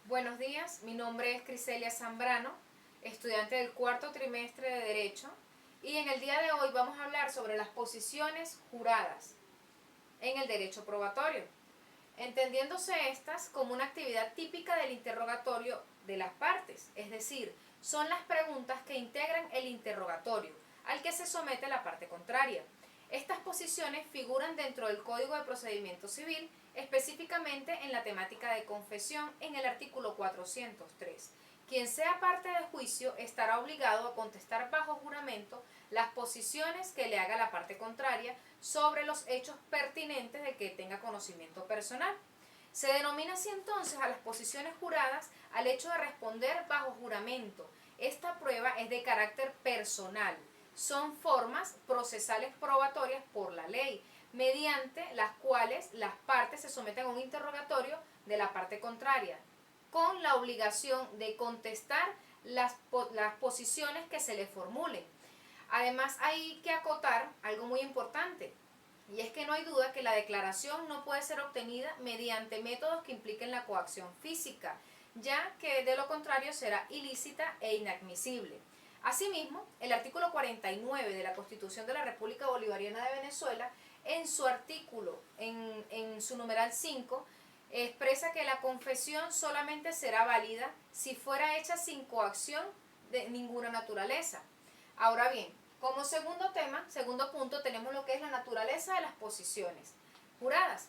Buenos días, mi nombre es Criselia Zambrano, estudiante del cuarto trimestre de Derecho, y en el día de hoy vamos a hablar sobre las posiciones juradas en el derecho probatorio, entendiéndose estas como una actividad típica del interrogatorio de las partes, es decir, son las preguntas que integran el interrogatorio al que se somete la parte contraria. Estas posiciones figuran dentro del Código de Procedimiento Civil, específicamente en la temática de confesión en el artículo 403. Quien sea parte del juicio estará obligado a contestar bajo juramento las posiciones que le haga la parte contraria sobre los hechos pertinentes de que tenga conocimiento personal. Se denomina así entonces a las posiciones juradas al hecho de responder bajo juramento. Esta prueba es de carácter personal. Son formas procesales probatorias por la ley, mediante las cuales las partes se someten a un interrogatorio de la parte contraria, con la obligación de contestar las posiciones que se le formulen. Además, hay que acotar algo muy importante, y es que no hay duda que la declaración no puede ser obtenida mediante métodos que impliquen la coacción física, ya que de lo contrario será ilícita e inadmisible. Asimismo, el artículo 49 de la Constitución de la República Bolivariana de Venezuela, en su artículo, en su numeral 5, expresa que la confesión solamente será válida si fuera hecha sin coacción de ninguna naturaleza. Ahora bien, como segundo tema, segundo punto, tenemos lo que es la naturaleza de las posiciones juradas.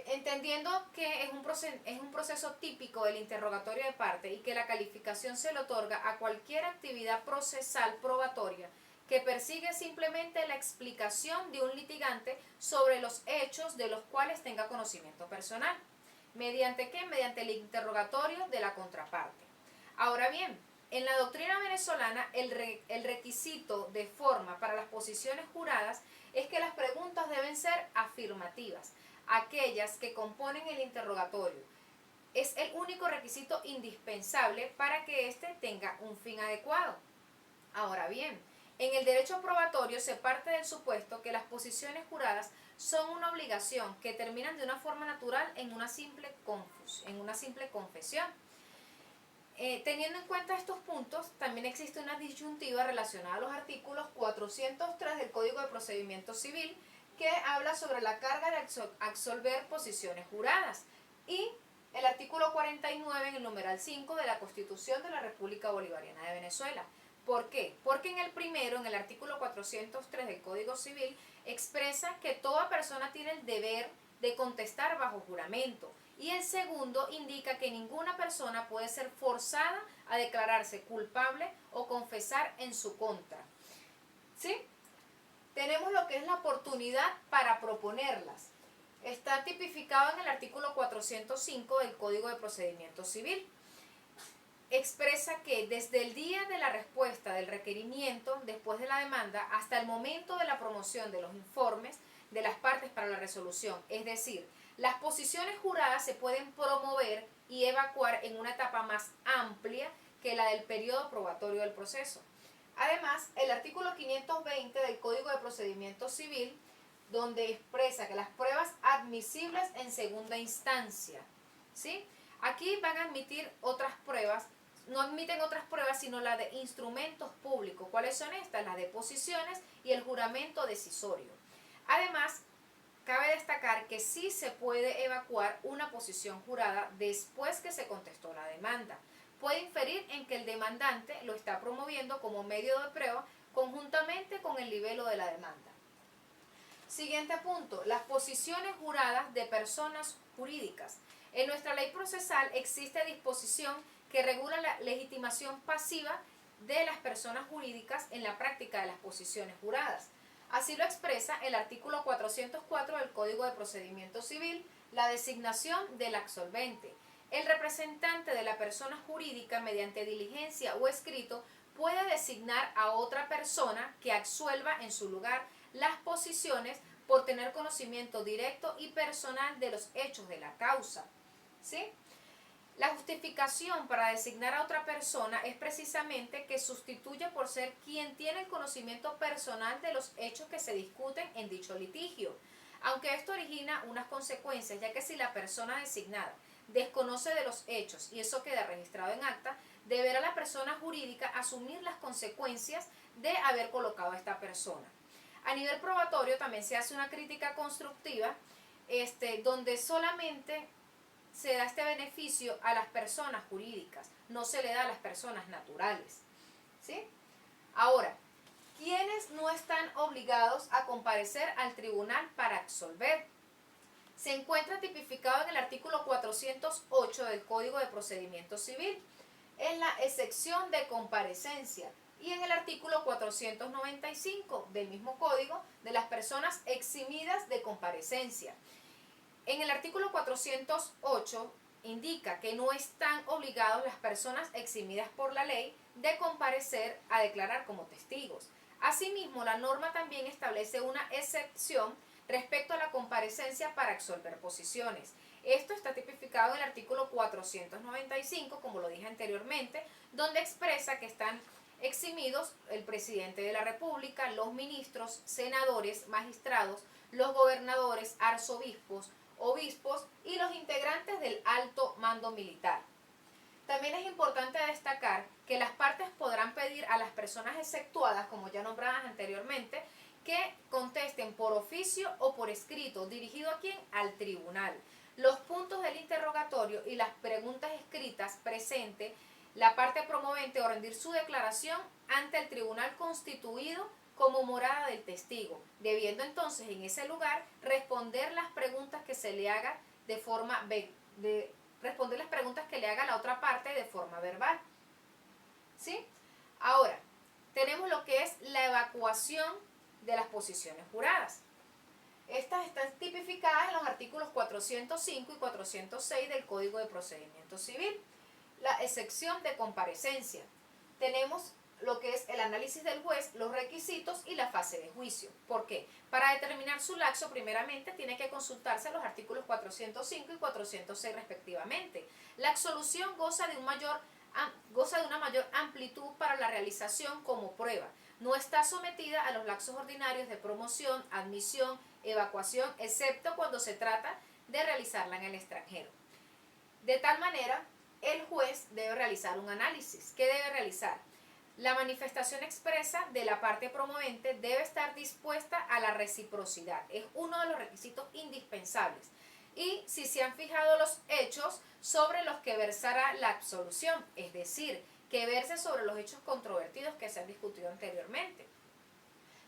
Entendiendo que es un proceso típico del interrogatorio de parte y que la calificación se le otorga a cualquier actividad procesal probatoria que persigue simplemente la explicación de un litigante sobre los hechos de los cuales tenga conocimiento personal. ¿Mediante qué? Mediante el interrogatorio de la contraparte. Ahora bien, en la doctrina venezolana el requisito de forma para las posiciones juradas es que las preguntas deben ser afirmativas, aquellas que componen el interrogatorio. Es el único requisito indispensable para que éste tenga un fin adecuado. Ahora bien, en el derecho probatorio se parte del supuesto que las posiciones juradas son una obligación que terminan de una forma natural en una simple confesión. Teniendo en cuenta estos puntos, también existe una disyuntiva relacionada a los artículos 403 del Código de Procedimiento Civil, que habla sobre la carga de absolver posiciones juradas, y el artículo 49 en el numeral 5 de la Constitución de la República Bolivariana de Venezuela. ¿Por qué? Porque en el primero, en el artículo 403 del Código Civil, expresa que toda persona tiene el deber de contestar bajo juramento, y el segundo indica que ninguna persona puede ser forzada a declararse culpable o confesar en su contra. ¿Sí? Tenemos lo que es la oportunidad para proponerlas. Está tipificado en el artículo 405 del Código de Procedimiento Civil. Expresa que desde el día de la respuesta del requerimiento, después de la demanda, hasta el momento de la promoción de los informes de las partes para la resolución, es decir, las posiciones juradas se pueden promover y evacuar en una etapa más amplia que la del periodo probatorio del proceso. Además, el artículo 520 del Código de Procedimiento Civil, donde expresa que las pruebas admisibles en segunda instancia, ¿sí? Aquí van a admitir otras pruebas, no admiten otras pruebas sino la de instrumentos públicos. ¿Cuáles son estas? Las deposiciones y el juramento decisorio. Además, cabe destacar que sí se puede evacuar una posición jurada después que se contestó la demanda. Puede inferir en que el demandante lo está promoviendo como medio de prueba conjuntamente con el libelo de la demanda. Siguiente punto, las posiciones juradas de personas jurídicas. En nuestra ley procesal existe disposición que regula la legitimación pasiva de las personas jurídicas en la práctica de las posiciones juradas. Así lo expresa el artículo 404 del Código de Procedimiento Civil, la designación del absolvente. El representante de la persona jurídica, mediante diligencia o escrito, puede designar a otra persona que absuelva en su lugar las posiciones por tener conocimiento directo y personal de los hechos de la causa. ¿Sí? La justificación para designar a otra persona es precisamente que sustituye por ser quien tiene el conocimiento personal de los hechos que se discuten en dicho litigio, aunque esto origina unas consecuencias, ya que si la persona designada desconoce de los hechos y eso queda registrado en acta, deberá la persona jurídica asumir las consecuencias de haber colocado a esta persona. A nivel probatorio también se hace una crítica constructiva, donde solamente se da este beneficio a las personas jurídicas, no se le da a las personas naturales, ¿sí? Ahora, ¿quiénes no están obligados a comparecer al tribunal para absolver? Se encuentra tipificado en el artículo 408 del Código de Procedimiento Civil, en la excepción de comparecencia, y en el artículo 495 del mismo código de las personas eximidas de comparecencia. En el artículo 408 indica que no están obligados las personas eximidas por la ley de comparecer a declarar como testigos. Asimismo, la norma también establece una excepción respecto a la comparecencia para absolver posiciones. Esto está tipificado en el artículo 495, como lo dije anteriormente, donde expresa que están eximidos el presidente de la República, los ministros, senadores, magistrados, los gobernadores, arzobispos, obispos y los integrantes del alto mando militar. También es importante destacar que las partes podrán pedir a las personas exceptuadas, como ya nombradas anteriormente, que contesten por oficio o por escrito, dirigido a quién, al tribunal. Los puntos del interrogatorio y las preguntas escritas presente la parte promovente o rendir su declaración ante el tribunal constituido como morada del testigo, debiendo entonces en ese lugar responder las preguntas que se le haga de forma responder las preguntas que le haga la otra parte de forma verbal. ¿Sí? Ahora, tenemos lo que es la evacuación de las posiciones juradas. Estas están tipificadas en los artículos 405 y 406 del Código de Procedimiento Civil. La excepción de comparecencia. Tenemos lo que es el análisis del juez, los requisitos y la fase de juicio. ¿Por qué? Para determinar su laxo, primeramente, tiene que consultarse los artículos 405 y 406 respectivamente. La absolución goza de una mayor amplitud para la realización como prueba. No está sometida a los laxos ordinarios de promoción, admisión, evacuación, excepto cuando se trata de realizarla en el extranjero. De tal manera, el juez debe realizar un análisis. ¿Qué debe realizar? La manifestación expresa de la parte promovente debe estar dispuesta a la reciprocidad. Es uno de los requisitos indispensables. Y si se han fijado los hechos sobre los que versará la absolución, es decir, que verse sobre los hechos controvertidos que se han discutido anteriormente.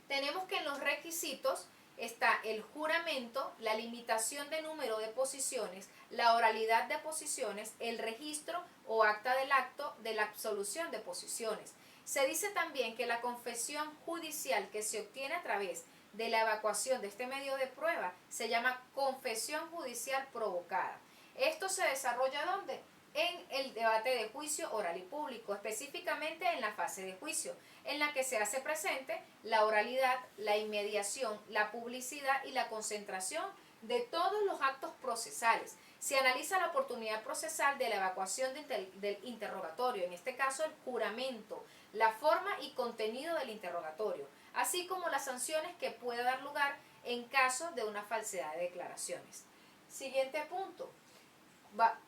Tenemos que en los requisitos está el juramento, la limitación de número de posiciones, la oralidad de posiciones, el registro o acta del acto de la absolución de posiciones. Se dice también que la confesión judicial que se obtiene a través de la evacuación de este medio de prueba se llama confesión judicial provocada. Esto se desarrolla ¿dónde? En el debate de juicio oral y público, específicamente en la fase de juicio, en la que se hace presente la oralidad, la inmediación, la publicidad y la concentración de todos los actos procesales. Se analiza la oportunidad procesal de la evacuación del interrogatorio, en este caso el juramento, la forma y contenido del interrogatorio, así como las sanciones que pueda dar lugar en caso de una falsedad de declaraciones. Siguiente punto.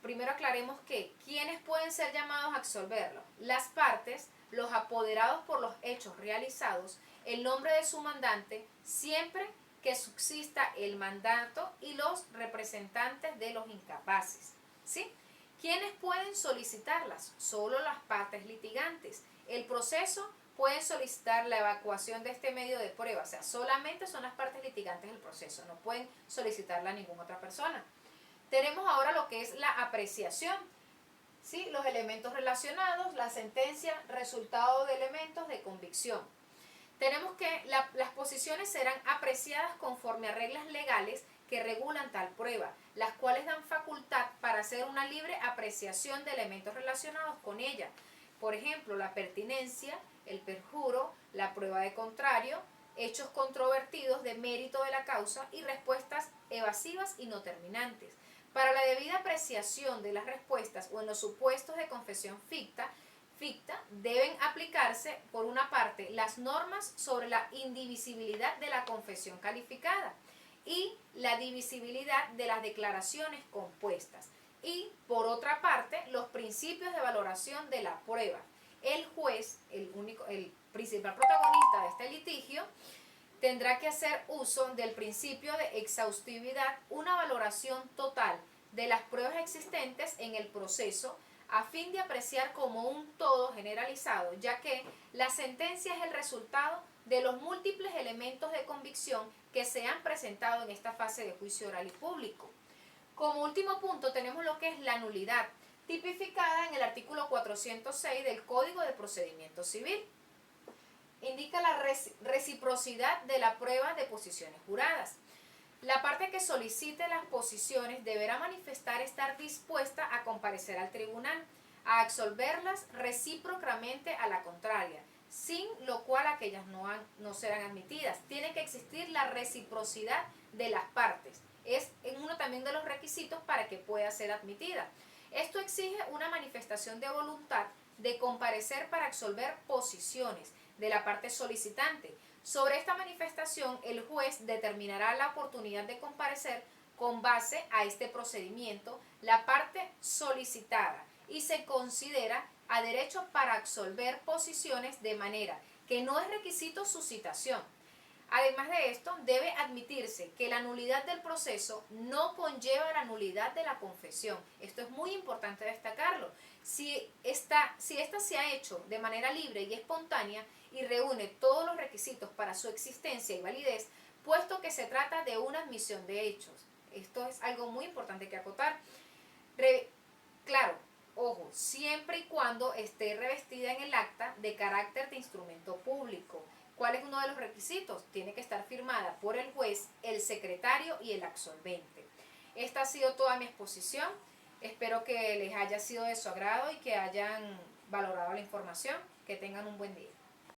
Primero aclaremos que ¿quiénes pueden ser llamados a absolverlo? Las partes, los apoderados por los hechos realizados, el nombre de su mandante, siempre que subsista el mandato y los representantes de los incapaces. ¿Sí? ¿Quiénes pueden solicitarlas? Solo las partes litigantes. El proceso puede solicitar la evacuación de este medio de prueba, o sea, solamente son las partes litigantes del proceso, no pueden solicitarla a ninguna otra persona. Tenemos ahora lo que es la apreciación, ¿sí? Los elementos relacionados, la sentencia, resultado de elementos de convicción. Tenemos que las posiciones serán apreciadas conforme a reglas legales que regulan tal prueba, las cuales dan facultad para hacer una libre apreciación de elementos relacionados con ella. Por ejemplo, la pertinencia, el perjuro, la prueba de contrario, hechos controvertidos de mérito de la causa y respuestas evasivas y no terminantes. Para la debida apreciación de las respuestas o en los supuestos de confesión ficta, deben aplicarse, por una parte, las normas sobre la indivisibilidad de la confesión calificada y la divisibilidad de las declaraciones compuestas. Y por otra parte, los principios de valoración de la prueba. El juez, el principal protagonista de este litigio, tendrá que hacer uso del principio de exhaustividad, una valoración total de las pruebas existentes en el proceso a fin de apreciar como un todo generalizado, ya que la sentencia es el resultado de los múltiples elementos de convicción que se han presentado en esta fase de juicio oral y público. Como último punto tenemos lo que es la nulidad, tipificada en el artículo 406 del Código de Procedimiento Civil. Indica la reciprocidad de la prueba de posiciones juradas. La parte que solicite las posiciones deberá manifestar estar dispuesta a comparecer al tribunal, a absolverlas recíprocamente a la contraria, sin lo cual aquellas no serán admitidas. Tiene que existir la reciprocidad de las partes. Es uno también de los requisitos para que pueda ser admitida. Esto exige una manifestación de voluntad de comparecer para absolver posiciones de la parte solicitante. Sobre esta manifestación, el juez determinará la oportunidad de comparecer con base a este procedimiento la parte solicitada y se considera a derecho para absolver posiciones de manera que no es requisito su citación. Además de esto, debe admitirse que la nulidad del proceso no conlleva la nulidad de la confesión. Esto es muy importante destacarlo. Si esta se ha hecho de manera libre y espontánea y reúne todos los requisitos para su existencia y validez, puesto que se trata de una admisión de hechos. Esto es algo muy importante que acotar. Claro, ojo, siempre y cuando esté revestida en el acta de carácter de instrumento público. ¿Cuál es uno de los requisitos? Tiene que estar firmada por el juez, el secretario y el absolvente. Esta ha sido toda mi exposición. Espero que les haya sido de su agrado y que hayan valorado la información. Que tengan un buen día.